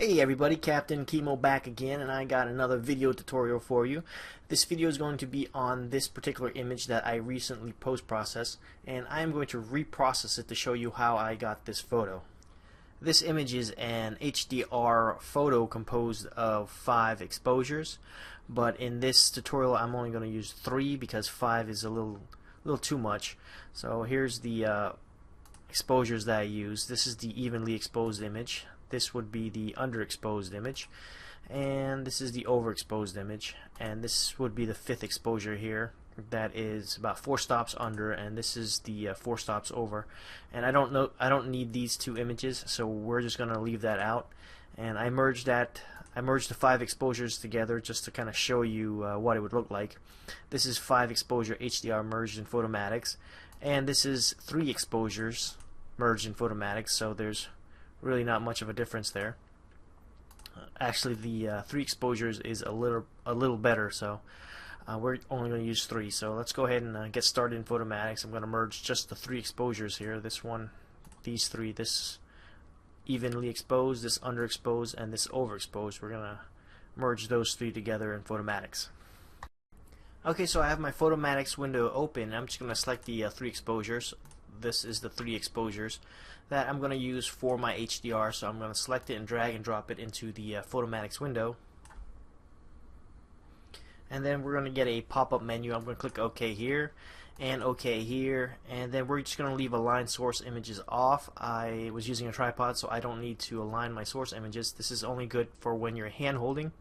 Hey everybody, Captain Kimo back again, and I got another video tutorial for you. This video is going to be on this particular image that I recently post-processed, and I am going to reprocess it to show you how I got this photo. This image is an HDR photo composed of 5 exposures, but in this tutorial I'm only going to use 3 because 5 is a little too much. So here's the exposures that I use. This is the evenly exposed image. This would be the underexposed image, and this is the overexposed image, and this would be the 5th exposure here. That is about 4 stops under, and this is the 4 stops over. And I don't need these 2 images, so we're just gonna leave that out. And I merged the 5 exposures together just to kind of show you what it would look like. This is 5 exposure HDR merged in Photomatix, and this is 3 exposures merged in Photomatix, so there's really not much of a difference there. Actually, the 3 exposures is a little better, so we're only going to use 3. So let's go ahead and get started in Photomatix. I'm going to merge just the 3 exposures here. This one, these 3, this evenly exposed, this underexposed, and this overexposed. We're going to merge those 3 together in Photomatix. Okay, so I have my Photomatix window open. I'm just going to select the 3 exposures. This is the 3 exposures that I'm going to use for my HDR, so I'm going to select it and drag and drop it into the Photomatix window. And then we're going to get a pop-up menu. I'm going to click OK here and OK here, and then we're just going to leave align source images off. I was using a tripod, so I don't need to align my source images. This is only good for when you're hand holding.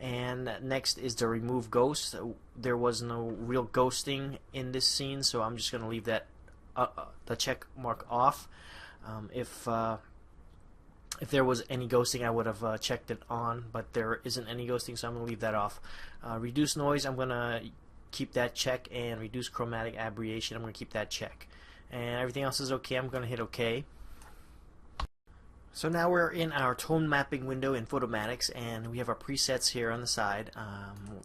And next is the remove ghost. There was no real ghosting in this scene, so I'm just going to leave that the check mark off. If there was any ghosting, I would have checked it on, but there isn't any ghosting, so I'm going to leave that off. Reduce noise, I'm going to keep that check, and reduce chromatic aberration, I'm going to keep that check. And everything else is okay. I'm going to hit OK. So now we're in our tone mapping window in Photomatix, and we have our presets here on the side.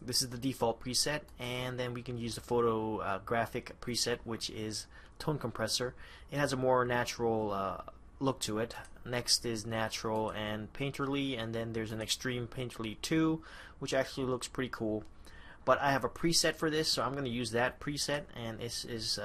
This is the default preset, and then we can use the photographic preset, which is tone compressor. It has a more natural look to it. Next is natural and painterly, and then there's an extreme painterly 2, which actually looks pretty cool. But I have a preset for this, so I'm going to use that preset, and this is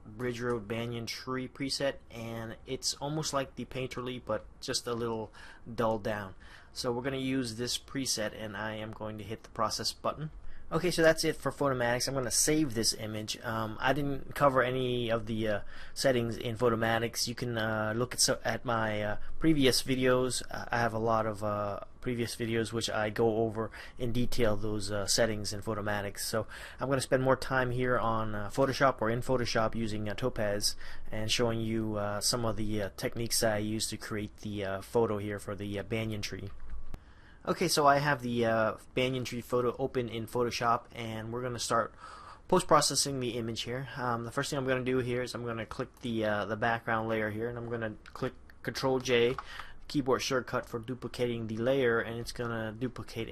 Bridge Road Banyan Tree preset, and it's almost like the painterly, but just a little dulled down. So we're going to use this preset, and I am going to hit the process button. Okay, so that's it for Photomatix. I'm going to save this image. I didn't cover any of the settings in Photomatix. You can look at my previous videos. I have a lot of previous videos which I go over in detail those settings in Photomatix. So I'm going to spend more time here on Photoshop or in Photoshop using Topaz and showing you some of the techniques that I use to create the photo here for the banyan tree. Okay, so I have the banyan tree photo open in Photoshop, and we're going to start post-processing the image here. The first thing I'm going to do here is I'm going to click the background layer here, and I'm going to click Control J, keyboard shortcut for duplicating the layer, and it's going to duplicate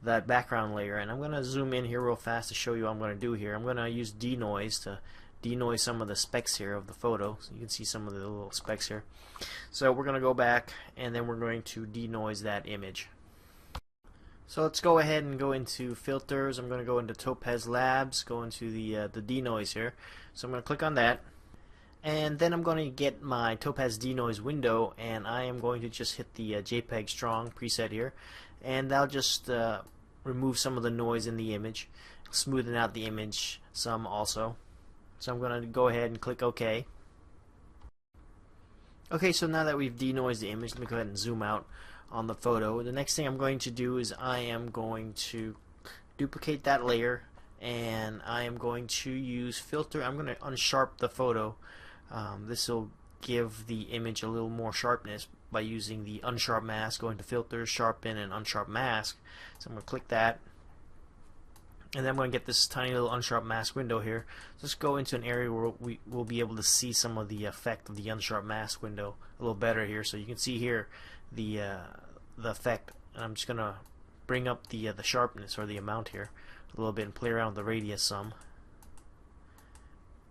that background layer. And I'm going to zoom in here real fast to show you what I'm going to do here. I'm going to use denoise to denoise some of the specks here of the photo, so you can see some of the little specks here. So we're going to go back, and then we're going to denoise that image. So let's go ahead and go into filters. I'm going to go into Topaz Labs, go into the denoise here. So I'm going to click on that, and then I'm going to get my Topaz denoise window, and I am going to just hit the JPEG Strong preset here, and that'll just remove some of the noise in the image, smoothen out the image some also. So I'm going to go ahead and click OK. Okay, so now that we've denoised the image, let me go ahead and zoom out on the photo. The next thing I'm going to do is I am going to duplicate that layer, and I am going to use filter. I'm going to unsharp the photo. This will give the image a little more sharpness by using the unsharp mask, going to filter, sharpen, and unsharp mask. So I'm going to click that. And then I'm going to get this tiny little unsharp mask window here. Let's go into an area where we will be able to see some of the effect of the unsharp mask window a little better here. So you can see here the effect. And I'm just going to bring up the sharpness or the amount here a little bit and play around with the radius some.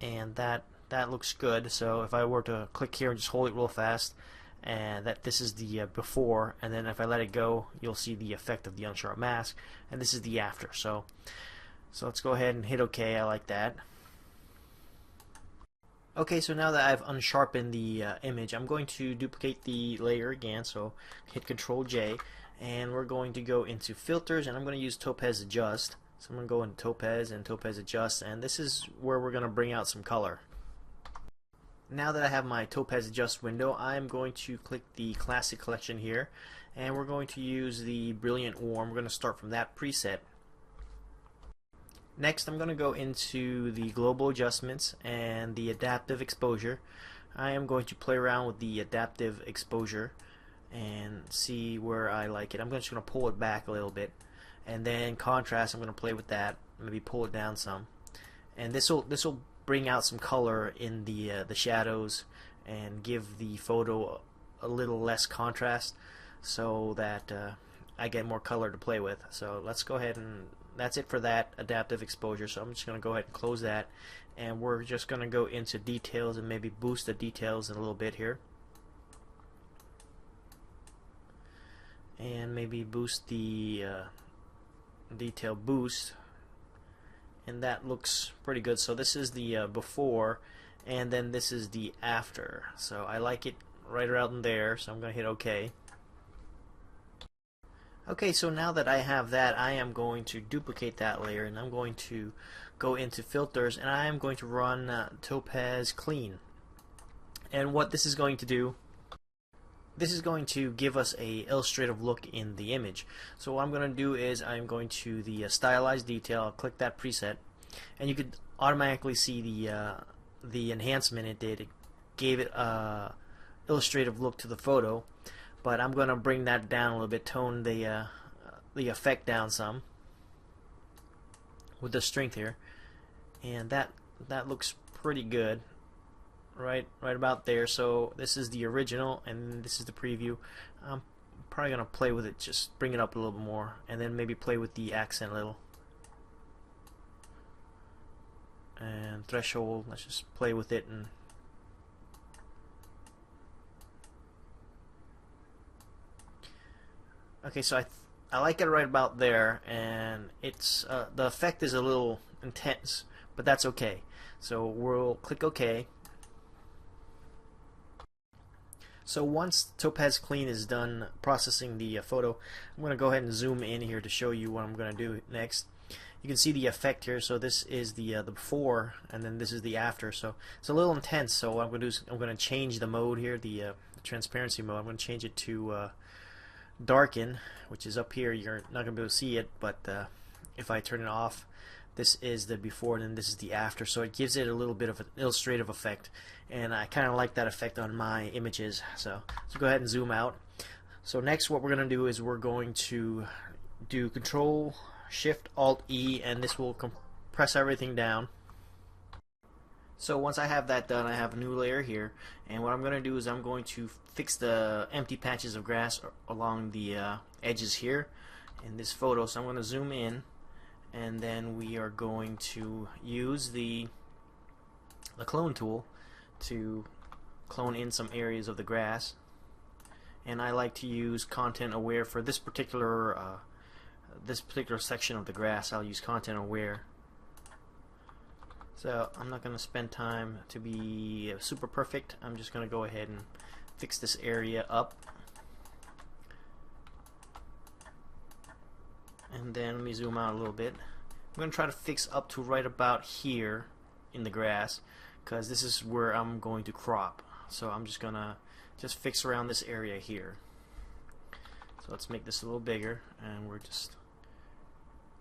And that looks good. So if I were to click here and just hold it real fast and that this is the before, and then if I let it go, you'll see the effect of the unsharp mask, and this is the after. So let's go ahead and hit OK. I like that. Okay, so now that I've unsharpened the image, I'm going to duplicate the layer again, so hit Control J, and we're going to go into filters, and I'm going to use Topaz Adjust. So I'm going to go into Topaz and Topaz Adjust, and this is where we're going to bring out some color. Now that I have my Topaz Adjust window, I'm going to click the Classic Collection here, and we're going to use the Brilliant Warm. We're going to start from that preset. Next, I'm going to go into the Global Adjustments and the Adaptive Exposure. I am going to play around with the Adaptive Exposure and see where I like it. I'm just going to pull it back a little bit, and then Contrast, I'm going to play with that, maybe pull it down some, and this will bring out some color in the shadows and give the photo a little less contrast, so that I get more color to play with. So let's go ahead, and that's it for that adaptive exposure. So I'm just going to go ahead and close that, and we're just going to go into details and maybe boost the details in a little bit here, and maybe boost the detail boost, and that looks pretty good. So this is the before, and then this is the after. So I like it right around there, so I'm going to hit OK. Okay, so now that I have that, I am going to duplicate that layer, and I'm going to go into filters, and I am going to run Topaz Clean. And what this is going to do, this is going to give us a illustrative look in the image. So what I'm going to do is I'm going to the Stylize detail, I'll click that preset, and you could automatically see the enhancement it did. It gave it a illustrative look to the photo. But I'm going to bring that down a little bit, tone the effect down some with the strength here, and that looks pretty good, right about there. So this is the original, and this is the preview. I'm probably going to play with it, just bring it up a little bit more, and then maybe play with the accent a little. And threshold, let's just play with it. And okay, so I like it right about there, and it's the effect is a little intense, but that's okay. So we'll click OK. So once Topaz Clean is done processing the photo, I'm going to go ahead and zoom in here to show you what I'm going to do next. You can see the effect here. So this is the before, and then this is the after. So it's a little intense. So what I'm going to do is I'm going to change the mode here, the transparency mode. I'm going to change it to darken, which is up here. You're not going to be able to see it, but if I turn it off, this is the before and then this is the after, so it gives it a little bit of an illustrative effect, and I kind of like that effect on my images. So go ahead and zoom out. So next what we're going to do is we're going to do Control Shift Alt E, and this will compress everything down. So once I have that done, I have a new layer here, and what I'm going to do is I'm going to fix the empty patches of grass along the edges here in this photo. So I'm going to zoom in, and then we are going to use the clone tool to clone in some areas of the grass. And I like to use content aware for this particular section of the grass. I'll use content aware. So I'm not going to spend time to be super perfect. I'm just going to go ahead and fix this area up. And then let me zoom out a little bit. I'm going to try to fix up to right about here in the grass, because this is where I'm going to crop. So I'm just going to fix around this area here. So let's make this a little bigger, and we're just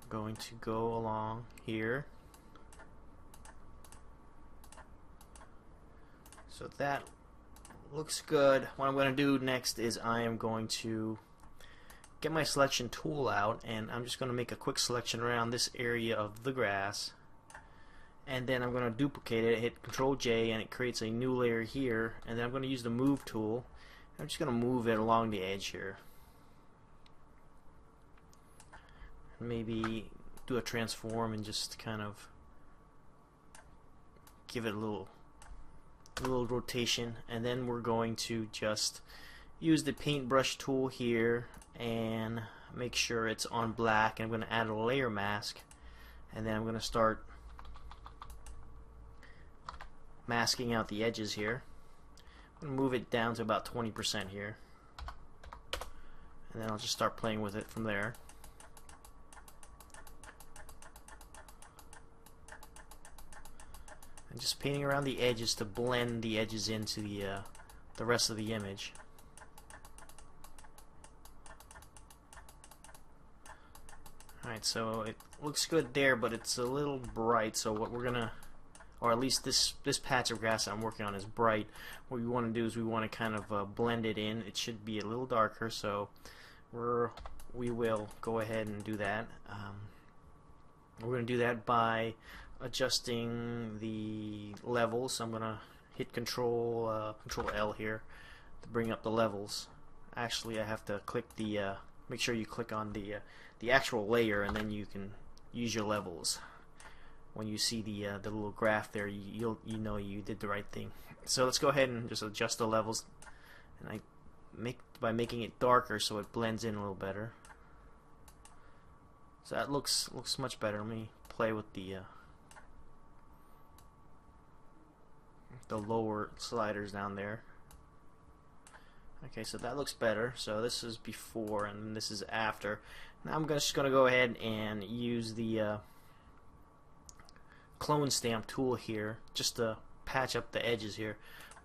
going to go along here. So that looks good. What I'm going to do next is I am going to get my selection tool out, and I'm just going to make a quick selection around this area of the grass, and then I'm going to duplicate it, hit Control J, and it creates a new layer here, and then I'm going to use the move tool. I'm just going to move it along the edge here. Maybe do a transform and just kind of give it a little rotation, and then we're going to just use the paintbrush tool here and make sure it's on black, and I'm going to add a layer mask, and then I'm going to start masking out the edges here. I'm going to move it down to about 20% here, and then I'll just start playing with it from there. And just painting around the edges to blend the edges into the rest of the image. Alright, so it looks good there, but it's a little bright, so what we're gonna, or at least this patch of grass I'm working on is bright. What we want to do is we want to kind of blend it in. It should be a little darker, so we will go ahead and do that. We're going to do that by adjusting the levels. So I'm going to hit Control L here to bring up the levels. Actually, I have to click the make sure you click on the actual layer, and then you can use your levels. When you see the little graph there, you know you did the right thing. So let's go ahead and just adjust the levels, and by making it darker so it blends in a little better. So that looks much better. Let me play with the lower sliders down there. Okay, so that looks better. So this is before and this is after. Now I'm just going to go ahead and use the clone stamp tool here just to patch up the edges here.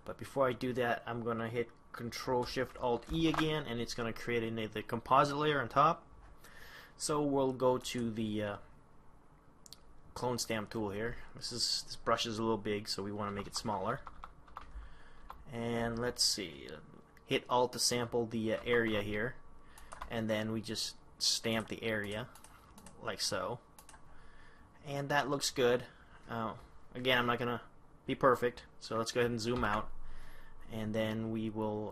But before I do that, I'm going to hit Control Shift Alt E again, and it's going to create the composite layer on top. So we'll go to the clone stamp tool here. This brush is a little big, so we want to make it smaller. And let's see, hit Alt to sample the area here, and then we just stamp the area like so. And that looks good. Again, I'm not gonna be perfect, so let's go ahead and zoom out, and then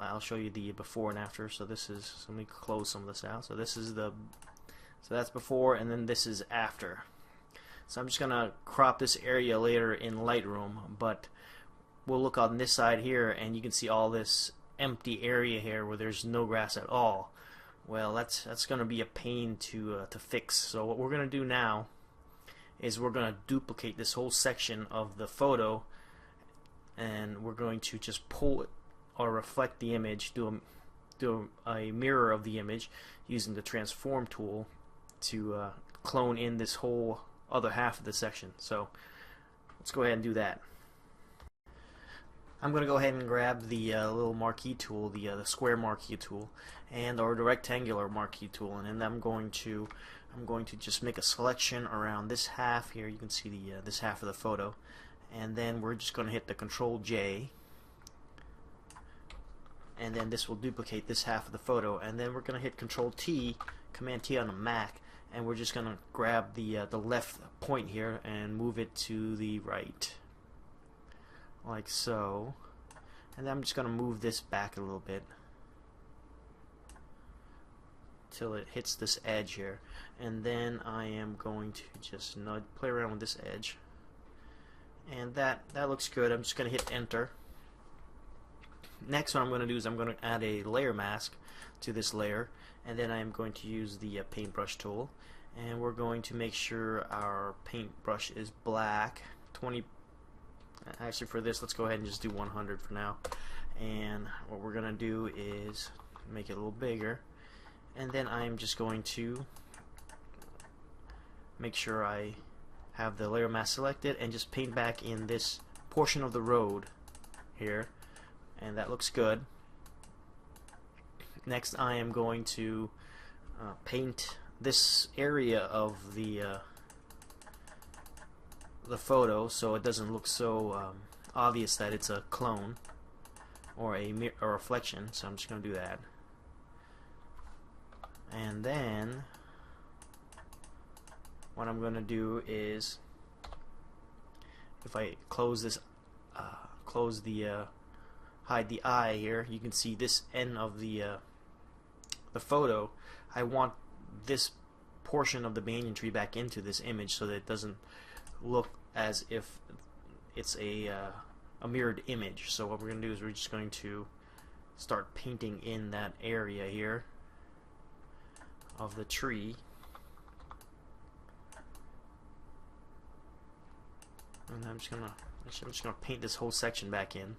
I'll show you the before and after. So let me close some of this out. So that's before, and then this is after. So I'm just gonna crop this area later in Lightroom, but we'll look on this side here, and you can see all this empty area here where there's no grass at all. Well, that's gonna be a pain to fix. So what we're gonna do now is we're going to duplicate this whole section of the photo, and we're going to just pull it or reflect the image, do a mirror of the image using the transform tool to clone in this whole other half of the section. So let's go ahead and do that. I'm going to go ahead and grab the little marquee tool, the square marquee tool, or the rectangular marquee tool, and then I'm going to just make a selection around this half here. You can see this half of the photo, and then we're just going to hit the Control J, and then this will duplicate this half of the photo, and then we're going to hit Control T, Command T on a Mac, and we're just going to grab the left point here and move it to the right, like so. And then I'm just going to move this back a little bit till it hits this edge here, and then I am going to just play around with this edge, and that looks good. I'm just going to hit enter. Next, what I'm going to do is I'm going to add a layer mask to this layer, and then I am going to use the paintbrush tool, and we're going to make sure our paintbrush is black. Actually, for this, let's go ahead and just do 100 for now, and what we're going to do is make it a little bigger. And then I'm just going to make sure I have the layer mask selected and just paint back in this portion of the road here, and that looks good. Next, I am going to paint this area of the photo so it doesn't look so obvious that it's a clone or a reflection. So I'm just going to do that. And then what I'm going to do is, if I close this, hide the eye here, you can see this end of the photo. I want this portion of the banyan tree back into this image so that it doesn't look as if it's a mirrored image. So what we're going to do is we're just going to start painting in that area here of the tree. And I'm just gonna paint this whole section back in.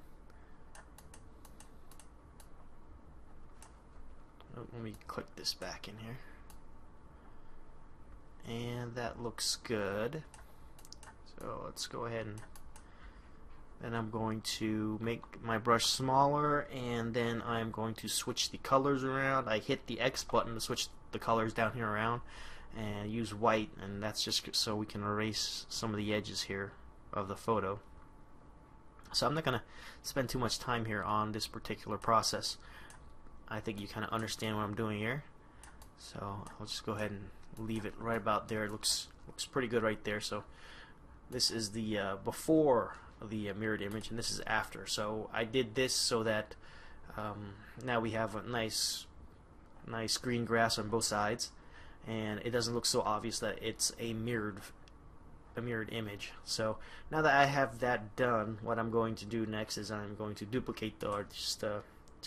Oh, let me click this back in here. And that looks good. So let's go ahead and then I'm going to make my brush smaller, and then I'm going to switch the colors around. I hit the X button to switch the colors down here around and use white, and that's just so we can erase some of the edges here of the photo. So I'm not going to spend too much time here on this particular process. I think you kind of understand what I'm doing here. So I'll just go ahead and leave it right about there. It looks pretty good right there. So this is the before the mirrored image, and this is after. So I did this so that now we have a nice green grass on both sides, and it doesn't look so obvious that it's a mirrored image. So now that I have that done, what I'm going to do next is I'm going to duplicate the art. Just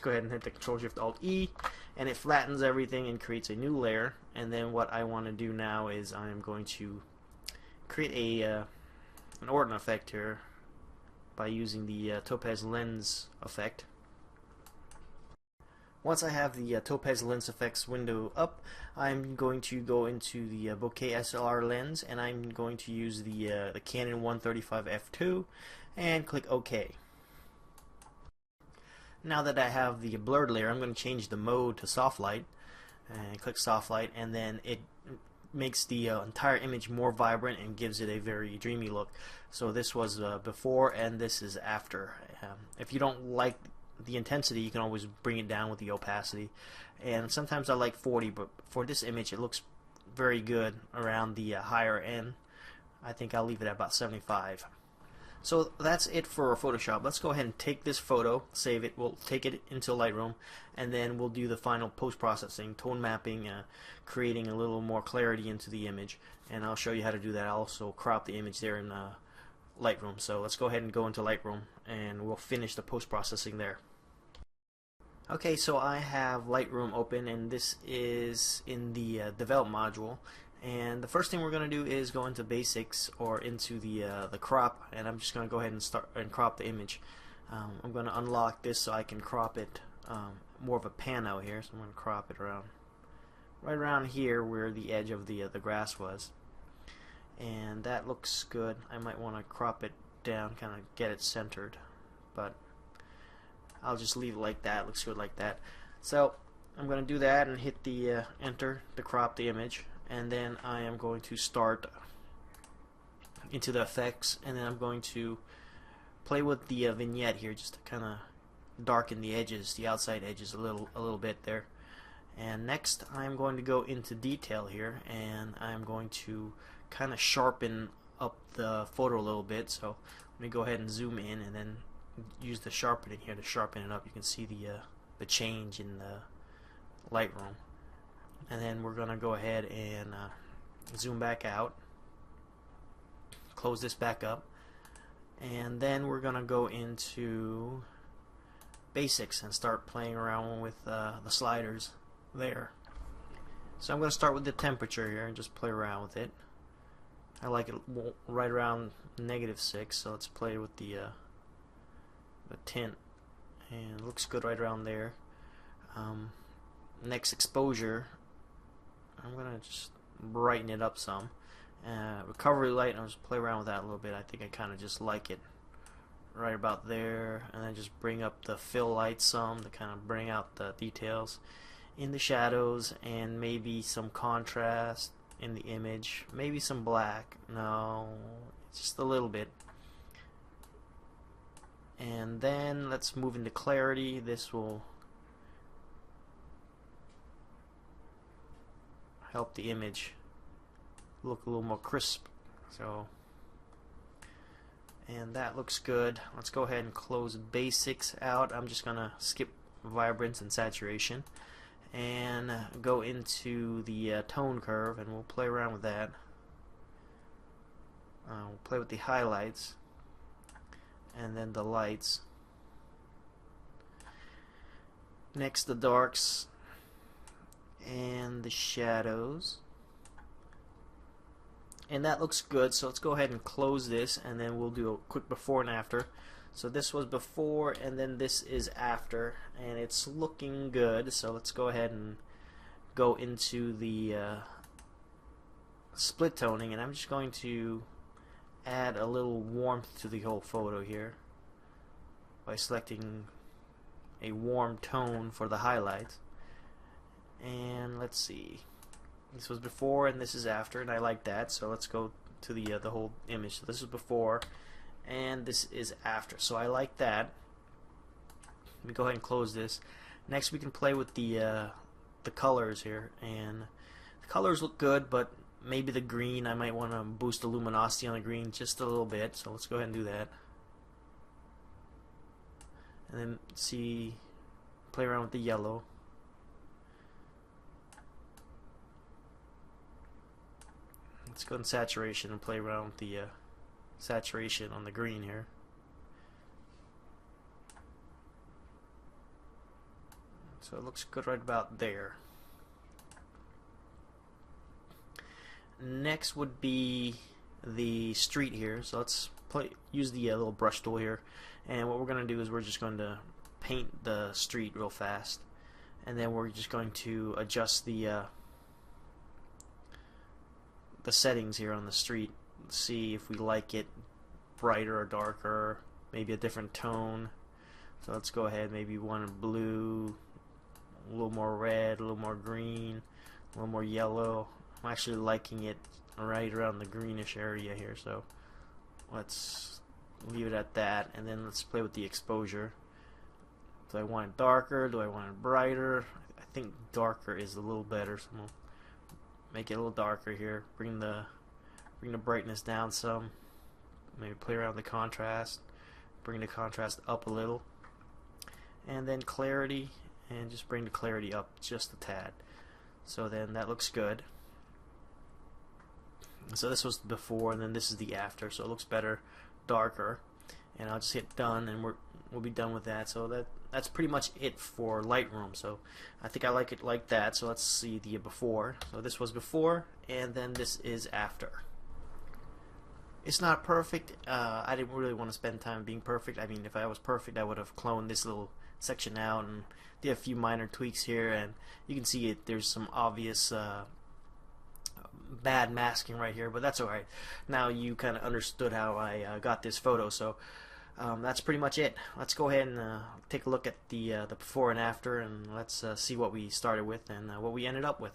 go ahead and hit the Control-Shift-Alt-E, and it flattens everything and creates a new layer. And then what I want to do now is I'm going to create an Ortan effect here by using the Topaz lens effect. Once I have the Topaz lens effects window up, I'm going to go into the bokeh SLR lens, and I'm going to use the Canon 135 f2 and click OK. Now that I have the blurred layer, I'm going to change the mode to soft light and click soft light, and then it makes the entire image more vibrant and gives it a very dreamy look. So this was before, and this is after. If you don't like the intensity, you can always bring it down with the opacity, and sometimes I like 40, but for this image it looks very good around the higher end. I think I'll leave it at about 75. So that's it for Photoshop. Let's go ahead and take this photo, save it, we'll take it into Lightroom, and then we'll do the final post-processing, tone mapping, creating a little more clarity into the image, and I'll show you how to do that. I'll also crop the image there in Lightroom. So let's go ahead and go into Lightroom, and we'll finish the post-processing there. Okay, so I have Lightroom open, and this is in the Develop module. And the first thing we're going to do is go into Basics, or into the crop, and I'm just going to go ahead and start and crop the image. I'm going to unlock this so I can crop it more of a pan out here. So I'm going to crop it around right around here where the edge of the grass was, and that looks good. I might want to crop it down, kind of get it centered, but I'll just leave it like that. It looks good like that. So I'm going to do that and hit the enter to crop the image. And then I am going to start into the effects, and then I'm going to play with the vignette here just to kind of darken the edges, the outside edges a little bit there. And next I'm going to go into detail here, and I'm going to kind of sharpen up the photo a little bit. So let me go ahead and zoom in and then use the sharpening here to sharpen it up. You can see the change in the Lightroom. And then we're going to go ahead and zoom back out, close this back up, and then we're going to go into Basics and start playing around with the sliders there. So I'm going to start with the temperature here and just play around with it. I like it right around -6, so let's play with the tint, and it looks good right around there. Next, exposure, I'm gonna just brighten it up some. Recovery light, I'll just play around with that a little bit. I think I kind of just like it right about there, and then just bring up the fill light some to kind of bring out the details in the shadows, and maybe some contrast in the image, maybe some black. No, just a little bit. And then let's move into clarity. This will help the image look a little more crisp. So, and that looks good. Let's go ahead and close Basics out. I'm just gonna skip vibrance and saturation and go into the tone curve, and we'll play around with that. We'll play with the highlights and then the lights. Next, the darks and the shadows. And that looks good, so let's go ahead and close this, and then we'll do a quick before and after. So this was before, and then this is after, and it's looking good. So let's go ahead and go into the split toning, and I'm just going to add a little warmth to the whole photo here by selecting a warm tone for the highlights. And let's see, this was before and this is after, and I like that, so let's go to the whole image. So this is before and this is after, so I like that. Let me go ahead and close this. Next, we can play with the colors here, and the colors look good, but maybe the green, I might want to boost the luminosity on the green just a little bit, so let's go ahead and do that. And then play around with the yellow. Let's go in saturation and play around with the saturation on the green here. So it looks good right about there. Next would be the street here. So let's use the little brush tool here, and what we're going to do is we're just going to paint the street real fast, and then we're just going to adjust the settings here on the street, see if we like it brighter or darker, maybe a different tone. So let's go ahead, maybe one blue, a little more red, a little more green, a little more yellow. I'm actually liking it right around the greenish area here, so let's leave it at that, and then let's play with the exposure. Do I want it darker? Do I want it brighter? I think darker is a little better, so I'm gonna make it a little darker here. Bring the brightness down some. Maybe play around with the contrast. Bring the contrast up a little, and then clarity, and just bring the clarity up just a tad. So then that looks good. So this was the before, and then this is the after. So it looks better, darker. And I'll just hit done, and we'll be done with that. So that's pretty much it for Lightroom. So I think I like it like that. So let's see the before. So this was before, and then this is after. It's not perfect. I didn't really want to spend time being perfect. I mean, if I was perfect, I would have cloned this little section out and did a few minor tweaks here, and you can see it. There's some obvious bad masking right here, but that's alright. Now you kind of understood how I got this photo, so that's pretty much it. Let's go ahead and take a look at the before and after, and let's see what we started with and what we ended up with.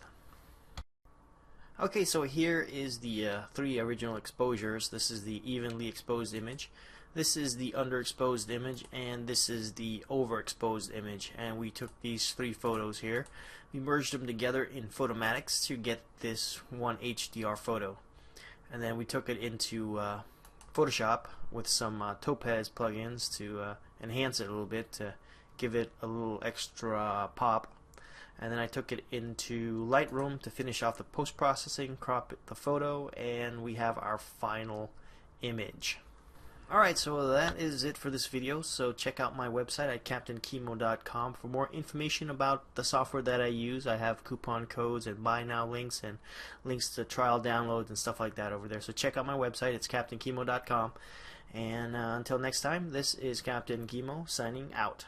Okay, so here is the 3 original exposures. This is the evenly exposed image, this is the underexposed image, and this is the overexposed image. And we took these 3 photos here. We merged them together in Photomatix to get this one HDR photo. And then we took it into Photoshop with some Topaz plugins to enhance it a little bit, to give it a little extra pop. And then I took it into Lightroom to finish off the post-processing, crop the photo, and we have our final image. Alright, so that is it for this video. So check out my website at captainkimo.com for more information about the software that I use. I have coupon codes and buy now links and links to trial downloads and stuff like that over there. So check out my website. It's captainkimo.com. And until next time, this is Captain Kimo signing out.